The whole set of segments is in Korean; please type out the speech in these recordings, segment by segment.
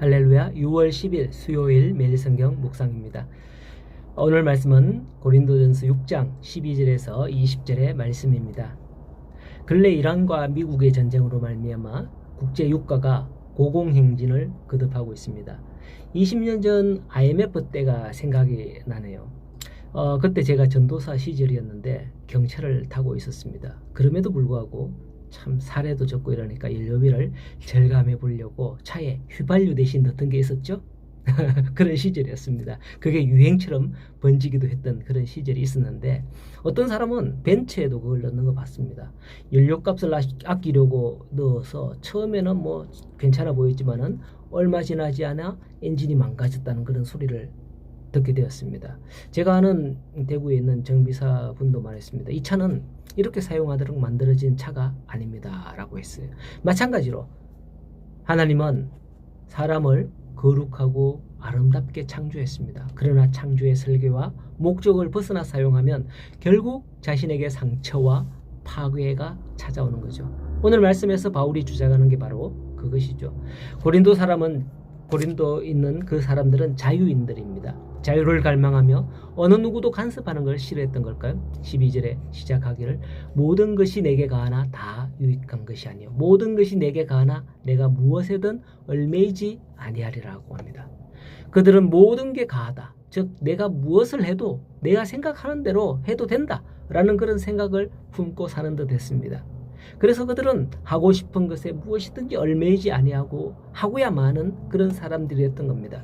할렐루야. 6월 10일 수요일 매일 성경 묵상입니다. 오늘 말씀은 고린도전서 6장 12절에서 20절의 말씀입니다. 근래 이란과 미국의 전쟁으로 말미암아 국제 유가가 고공행진을 거듭하고 있습니다. 20년 전 IMF 때가 생각이 나네요. 그때 제가 전도사 시절이었는데 경차를 타고 있었습니다. 그럼에도 불구하고 참 사례도 적고 이러니까 연료비를 절감해 보려고 차에 휘발유 대신 넣던 게 있었죠. 그런 시절이었습니다. 그게 유행처럼 번지기도 했던 그런 시절이 있었는데 어떤 사람은 벤츠에도 그걸 넣는 거 봤습니다. 연료값을 아끼려고 넣어서 처음에는 뭐 괜찮아 보였지만은 얼마 지나지 않아 엔진이 망가졌다는 그런 소리를 듣게 되었습니다. 제가 아는 대구에 있는 정비사 분도 말했습니다. 이 차는 이렇게 사용하도록 만들어진 차가 아닙니다 라고 했어요. 마찬가지로 하나님은 사람을 거룩하고 아름답게 창조했습니다. 그러나 창조의 설계와 목적을 벗어나 사용하면 결국 자신에게 상처와 파괴가 찾아오는 거죠. 오늘 말씀에서 바울이 주장하는 게 바로 그것이죠. 고린도 있는 그 사람들은 자유인들입니다. 자유를 갈망하며 어느 누구도 간섭하는 걸 싫어했던 걸까요? 12절에 시작하기를 모든 것이 내게 가하나 다 유익한 것이 아니요 모든 것이 내게 가하나 내가 무엇에든 얽매이지 아니하리라고 합니다. 그들은 모든 게 가하다. 즉 내가 무엇을 해도 내가 생각하는 대로 해도 된다라는 그런 생각을 품고 사는 듯 했습니다. 그래서 그들은 하고 싶은 것에 무엇이든지 얽매이지 아니하고 하고야 마는 그런 사람들이었던 겁니다.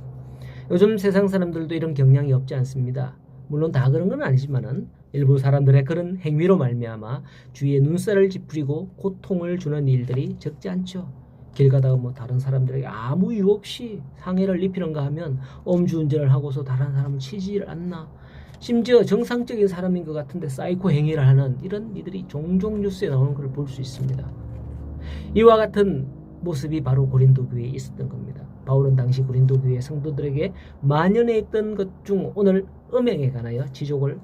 요즘 세상 사람들도 이런 경향이 없지 않습니다. 물론 다 그런 건 아니지만은 일부 사람들의 그런 행위로 말미암아 주위에 눈살을 찌푸리고 고통을 주는 일들이 적지 않죠. 길 가다가 뭐 다른 사람들에게 아무 이유 없이 상해를 입히는가 하면 음주운전을 하고서 다른 사람을 치지를 않나. 심지어 정상적인 사람인 것 같은데 사이코 행위를 하는 이런 이들이 종종 뉴스에 나오는 걸 볼 수 있습니다. 이와 같은 모습이 바로 고린도 교회에 있었던 겁니다. 바울은 당시 고린도 교회 성도들에게 만연해 있던 것 중 오늘 음행에 관하여 지적을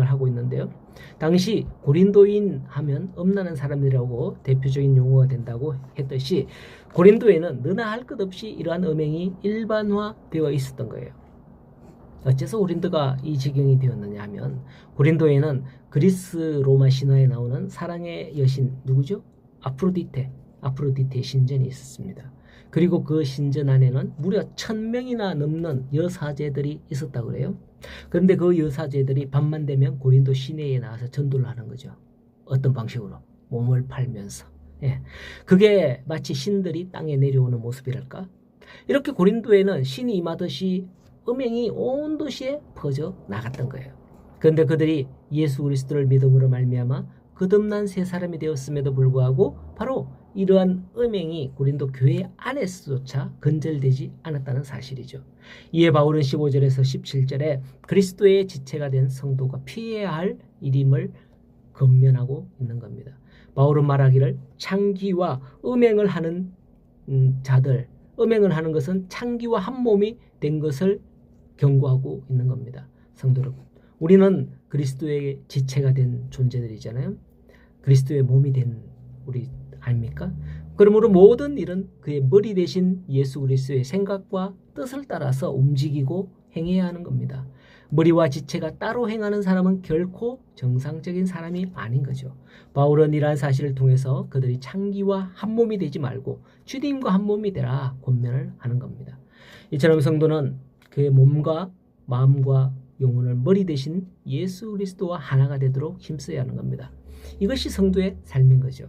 하고 있는데요. 당시 고린도인 하면 음란한 사람들이라고 대표적인 용어가 된다고 했듯이 고린도에는 너나 할 것 없이 이러한 음행이 일반화되어 있었던 거예요. 어째서 고린도가 이 지경이 되었느냐 하면 고린도에는 그리스 로마 신화에 나오는 사랑의 여신 누구죠? 아프로디테 신전이 있었습니다. 그리고 그 신전 안에는 무려 1000명이나 넘는 여사제들이 있었다고 그래요. 그런데 그 여사제들이 밤만 되면 고린도 시내에 나와서 전도를 하는 거죠. 어떤 방식으로? 몸을 팔면서. 그게 마치 신들이 땅에 내려오는 모습이랄까? 이렇게 고린도에는 신이 임하듯이 음행이 온 도시에 퍼져 나갔던 거예요. 그런데 그들이 예수 그리스도를 믿음으로 말미암아 거듭난 새 사람이 되었음에도 불구하고 바로 이러한 음행이 고린도 교회 안에서조차 건절되지 않았다는 사실이죠. 이에 바울은 15절에서 17절에 그리스도의 지체가 된 성도가 피해야 할 일임을 권면하고 있는 겁니다. 바울은 말하기를 창기와 음행을 하는 자들, 음행을 하는 것은 창기와 한 몸이 된 것을 경고하고 있는 겁니다. 성도 여러분, 우리는 그리스도의 지체가 된 존재들이잖아요. 그리스도의 몸이 된 우리 아닙니까? 그러므로 모든 일은 그의 머리 대신 예수 그리스도의 생각과 뜻을 따라서 움직이고 행해야 하는 겁니다. 머리와 지체가 따로 행하는 사람은 결코 정상적인 사람이 아닌 거죠. 바울은 이러한 사실을 통해서 그들이 창기와 한 몸이 되지 말고 주님과 한 몸이 되라 권면을 하는 겁니다. 이처럼 성도는 그의 몸과 마음과 영혼을 머리 대신 예수 그리스도와 하나가 되도록 힘써야 하는 겁니다. 이것이 성도의 삶인 거죠.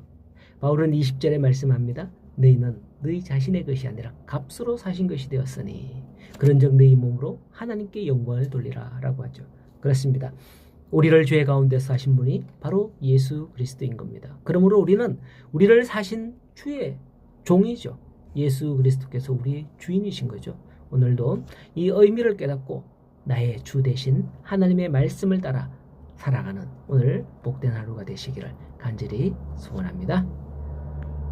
바울은 20절에 말씀합니다. 너희는 너희 자신의 것이 아니라 값으로 사신 것이 되었으니 그런즉 너희 몸으로 하나님께 영광을 돌리라 라고 하죠. 그렇습니다. 우리를 죄 가운데서 하신 분이 바로 예수 그리스도인 겁니다. 그러므로 우리는 우리를 사신 주의 종이죠. 예수 그리스도께서 우리의 주인이신 거죠. 오늘도 이 의미를 깨닫고 나의 주 대신 하나님의 말씀을 따라 살아가는 오늘 복된 하루가 되시기를 간절히 소원합니다.